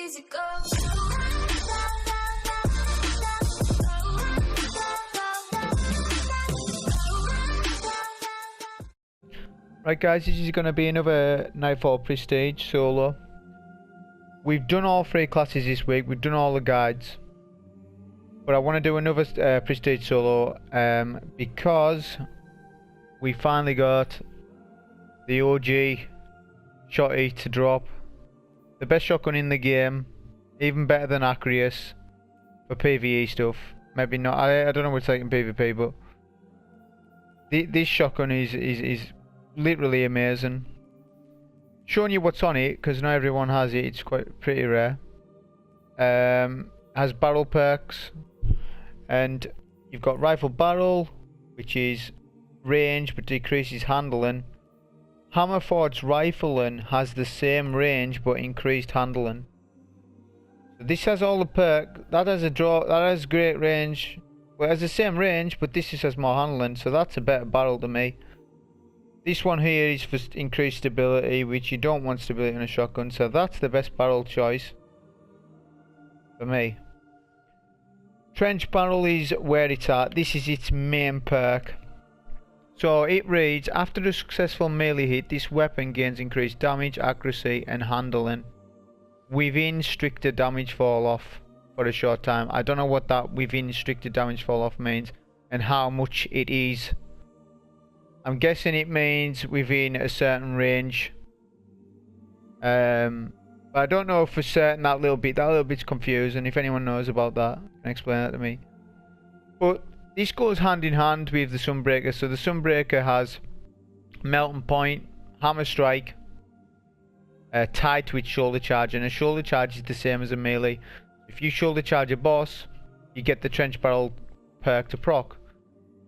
easy go. Right guys, this is going to be another Nightfall Prestige solo. We've done all 3 classes this week, we've done all the guides. But I want to do another Prestige solo because we finally got the OG shotty to drop. The best shotgun in the game, even better than Aquarius for PvE stuff. Maybe not, I don't know what's like in PvP, but this shotgun is literally amazing. Showing you what's on it, because not everyone has it, it's quite pretty rare. Has barrel perks, and you've got rifle barrel, which is range but decreases handling. Hammer forged rifling has the same range but increased handling. So this has all the perk. That has a draw. That has great range. Well, it has the same range, but this just has more handling. So that's a better barrel to me. This one here is for increased stability, which you don't want stability in a shotgun. So that's the best barrel choice for me. Trench barrel is where it's at. This is its main perk. So it reads, after a successful melee hit, this weapon gains increased damage, accuracy and handling within stricter damage fall off for a short time. I don't know what that within stricter damage fall off means and how much it is. I'm guessing it means within a certain range. But I don't know for certain. That little bit's confusing. If anyone knows about that, can explain that to me. But this goes hand in hand with the Sunbreaker. So the Sunbreaker has Melting Point, Hammer Strike, tied to its shoulder charge, and a shoulder charge is the same as a melee. If you shoulder charge a boss, you get the Trench Barrel perk to proc.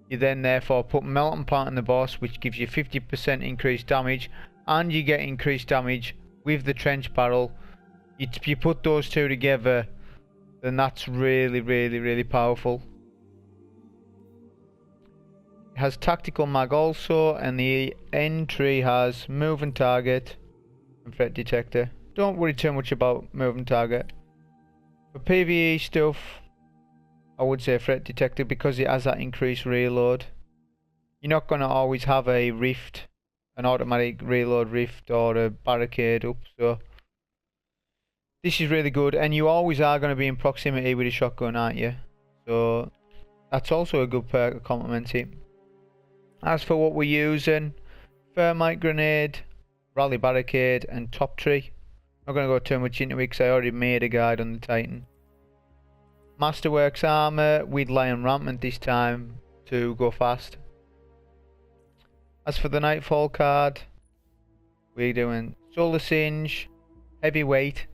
You then therefore put Melting Point on the boss, which gives you 50% increased damage, and you get increased damage with the Trench Barrel. You put those two together, then that's really powerful. It has tactical mag also, and the entry has moving target and threat detector. Don't worry too much about moving target. For PvE stuff, I would say threat detector because it has that increased reload. You're not going to always have a rift, an automatic reload rift or a barricade up, so this is really good. And you always are going to be in proximity with a shotgun, aren't you? So that's also a good perk to complement it. As for what we're using, Thermite Grenade, Rally Barricade and Top Tree. I'm not going to go too much into it because I already made a guide on the Titan. Masterworks Armour with Lion Rampant this time to go fast. As for the Nightfall card, we're doing Solar Singe, Heavyweight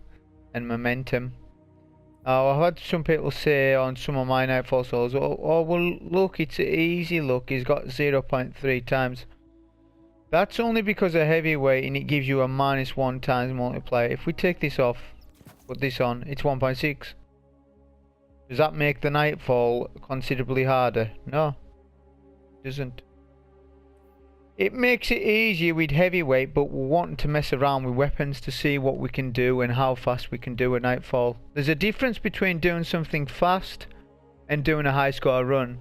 and Momentum. Now, I've had some people say on some of my Nightfall solos, oh well look, it's easy, look, he's got 0.3 times. That's only because of Heavyweight and it gives you a -1 times multiplier. If we take this off, put this on, it's 1.6. Does that make the Nightfall considerably harder? No, it doesn't. It makes it easier with Heavyweight, but we're wanting to mess around with weapons to see what we can do and how fast we can do at Nightfall. There's a difference between doing something fast and doing a high score run.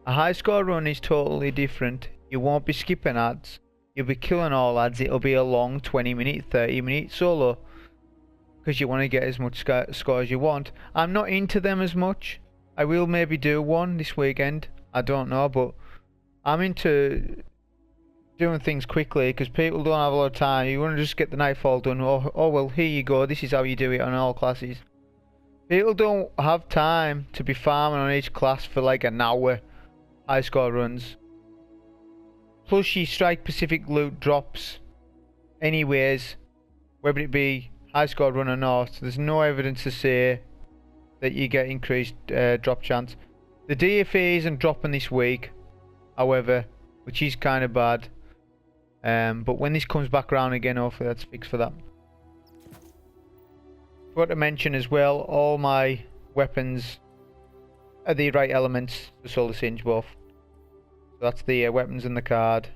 A high score run is totally different. You won't be skipping ads. You'll be killing all ads. It'll be a long 20-minute, 30-minute solo. Because you want to get as much score as you want. I'm not into them as much. I will maybe do one this weekend. I don't know, but I'm into doing things quickly because people don't have a lot of time. You want to just get the Nightfall done. Oh well, here you go. This is how you do it on all classes. People don't have time to be farming on each class for like an hour. High score runs. Plus your strike Pacific loot drops anyways, whether it be high score run or not. There's no evidence to say that you get increased drop chance. The DFA isn't dropping this week, however, which is kind of bad. But when this comes back around again, hopefully that's fixed for that. Forgot to mention as well, all my weapons are the right elements for Solar Singe both. So that's the weapons in the card.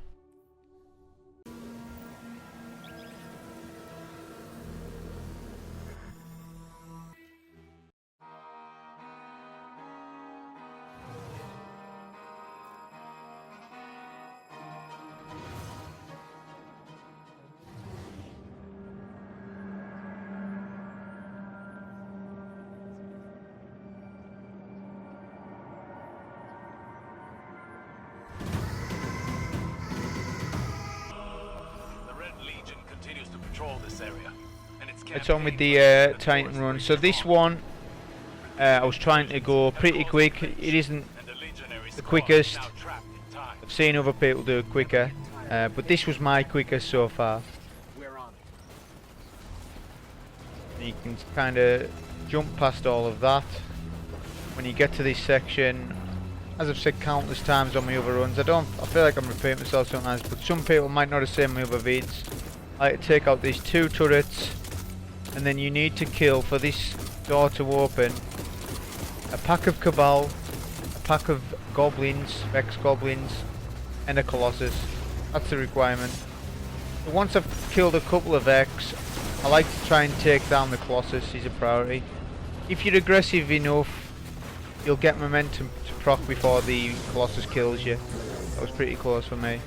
It's on with the Titan run. So this one, I was trying to go pretty quick. It isn't the quickest. I've seen other people do it quicker, but this was my quickest so far. You can kind of jump past all of that. When you get to this section, as I've said countless times on my other runs, I feel like I'm repeating myself sometimes, but some people might not have seen my other vids. I like to take out these 2 turrets, and then you need to kill, for this door to open, a pack of Cabal, a pack of goblins, Vex goblins, and a Colossus. That's the requirement. So once I've killed a couple of Vex, I like to try and take down the Colossus. He's a priority. If you're aggressive enough, you'll get momentum to proc before the Colossus kills you. That was pretty close for me.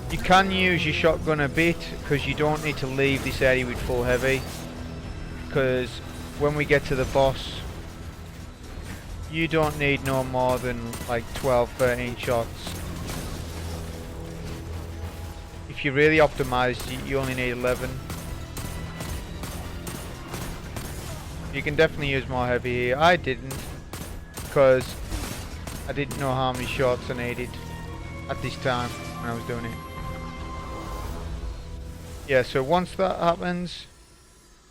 You can use your shotgun a bit, because you don't need to leave this area with full heavy, because when we get to the boss, you don't need no more than like 12-13 shots. If you're really optimized, you only need 11. You can definitely use more heavy here. I didn't, because I didn't know how many shots I needed at this time when I was doing it. Yeah, so once that happens,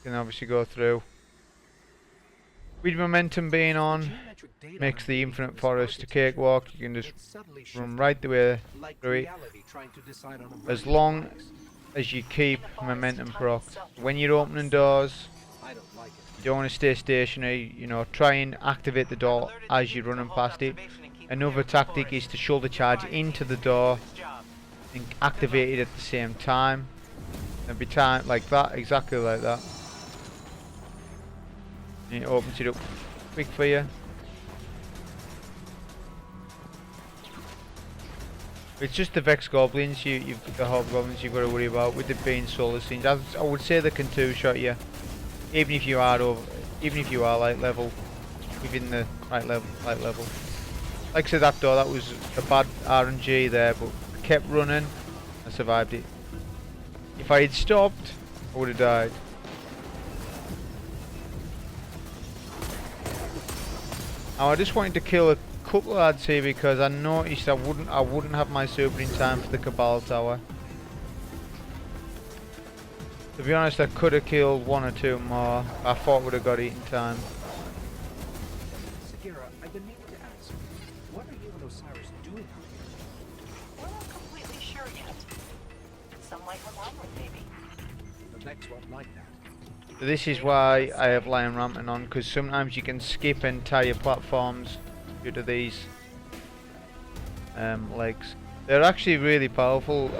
you can obviously go through. With momentum being on, makes the infinite forest a cakewalk. You can just run right the way through it, as long as you keep momentum procced. When you're opening doors, you don't want to stay stationary. You know, try and activate the door as you're running past it. Another tactic is to shoulder charge into the door and activate it at the same time. And be timed like that, exactly like that. And it opens it up quick for you. It's just the Vex goblins, the hobgoblins you've got to worry about, with it being solar scenes. I would say they can two-shot you, even if you are light level, within the right level. Like I said, that door, that was a bad RNG there, but I kept running, I survived it. If I had stopped, I would have died. Now I just wanted to kill a couple of lads here because I noticed I wouldn't have my super in time for the Cabal tower. To be honest, I could have killed 1 or 2 more. I thought I would have got it in time. Sagira, I've been meaning to ask, what are you and Osiris doing out here? We're not completely sure yet. Some like a llama, maybe. The Vex won't like that. This is why I have lion ramping on, because sometimes you can skip entire platforms due to these legs. They're actually really powerful,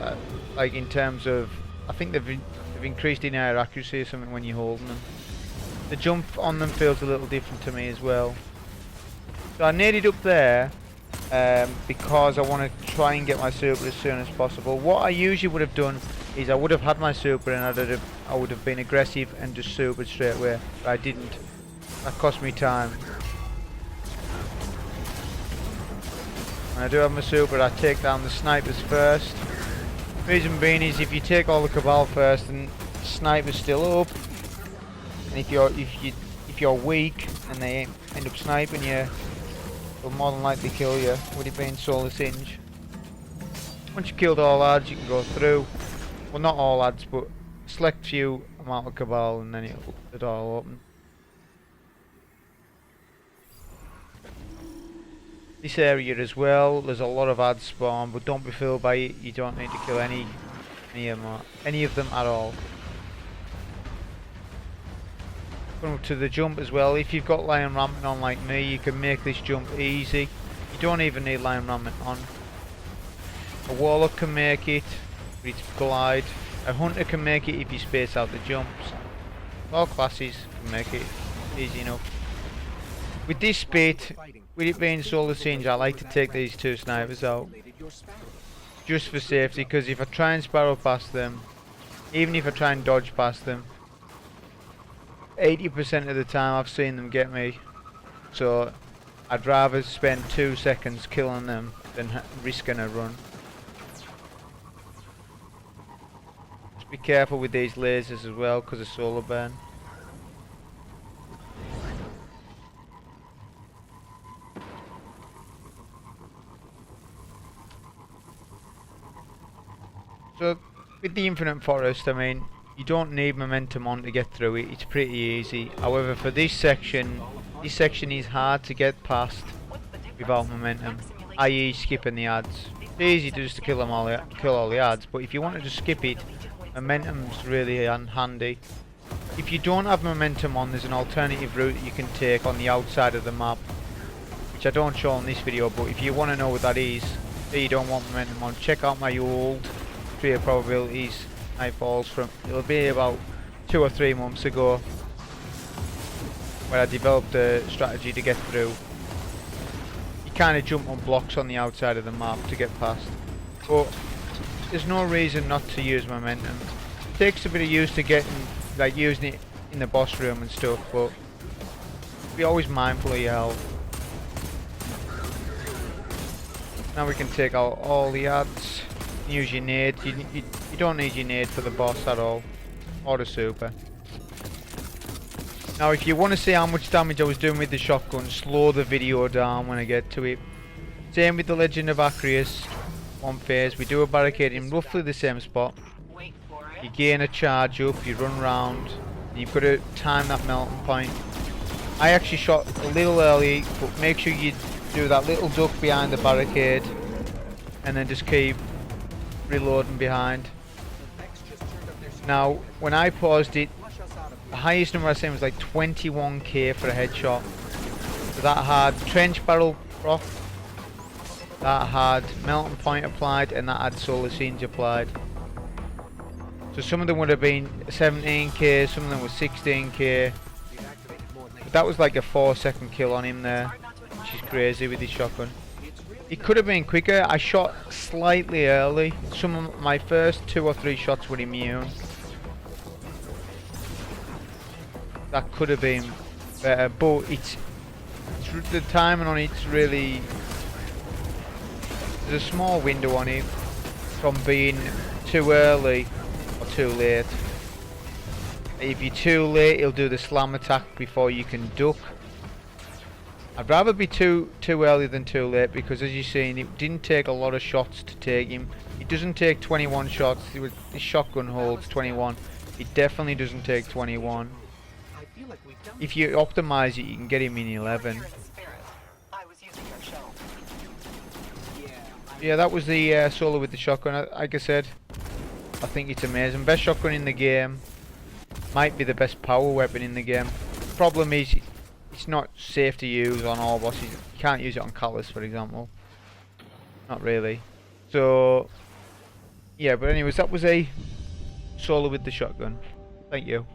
like in terms of, I think they've increased in air accuracy or something when you're holding them. The jump on them feels a little different to me as well. So I needed up there because I want to try and get my super as soon as possible. What I usually would have done is I would have had my super and I would have been aggressive and just supered straight away, but I didn't. That cost me time. When I do have my super, I take down the snipers first. Reason being is if you take all the Cabal first and the sniper's still up, and if you're weak and they end up sniping you, they'll more than likely kill you with it being solar singe. Once you killed all lads, you can go through. Well, not all lads, but select few amount of Cabal, and then it'll the door open. This area as well, there's a lot of ads spawn, but don't be fooled by it. You don't need to kill any of them at all. Going up to the jump as well. If you've got lion ramping on like me, you can make this jump easy. You don't even need lion ramping on. A warlock can make it with its glide. A hunter can make it if you space out the jumps. All classes can make it easy enough. With this bit, with it being solar singe, I like to take these 2 snipers out just for safety, because if I try and sparrow past them, even if I try and dodge past them, 80% of the time I've seen them get me. So I'd rather spend 2 seconds killing them than risking a run. Just be careful with these lasers as well because of solar burn. So with the Infinite Forest, I mean, you don't need momentum on to get through it. It's pretty easy. However, for this section is hard to get past without momentum, i.e. skipping the ads. It's easy to just kill all the ads, but if you want to just skip it, momentum's really handy. If you don't have momentum on, there's an alternative route that you can take on the outside of the map, which I don't show in this video, but if you want to know what that is, say you don't want momentum on, check out my old Create Probabilities Nightfalls from, it'll be about 2 or 3 months ago, where I developed a strategy to get through. You kind of jump on blocks on the outside of the map to get past, but there's no reason not to use momentum. It takes a bit of use to getting, like using it in the boss room and stuff, but be always mindful of your health. Now we can take out all the ads. Use your nade. You don't need your nade for the boss at all, or the super. Now if you want to see how much damage I was doing with the shotgun, slow the video down when I get to it. Same with the Legend of Acreus. One phase, we do a barricade in roughly the same spot. Wait for You it. gain a charge up, you run round, and you've got to time that melting point. I actually shot a little early, but make sure you do that little duck behind the barricade, and then just keep reloading behind. Now, when I paused it, the highest number I seen was like 21k for a headshot. So that had trench barrel proc, that had melting point applied, and that had solar scenes applied. So some of them would have been 17k, some of them were 16k. But that was like a 4-second kill on him there, which is crazy with his shotgun. It could have been quicker. I shot slightly early. Some of my first 2 or 3 shots were immune. That could have been better, but it's the timing on it's really, there's a small window on it from being too early or too late. If you're too late, he'll do the slam attack before you can duck. I'd rather be too early than too late, because as you've seen, it didn't take a lot of shots to take him. It doesn't take 21 shots. His shotgun holds 21. It definitely doesn't take 21. If you optimize it, you can get him in 11. I was using your shell. Yeah, that was the solo with the shotgun. Like I said, I think it's amazing. Best shotgun in the game. Might be the best power weapon in the game. Problem is, it's not safe to use on all bosses. You can't use it on IKELOS, for example. Not really. So, yeah, but anyways, that was a solo with the shotgun. Thank you.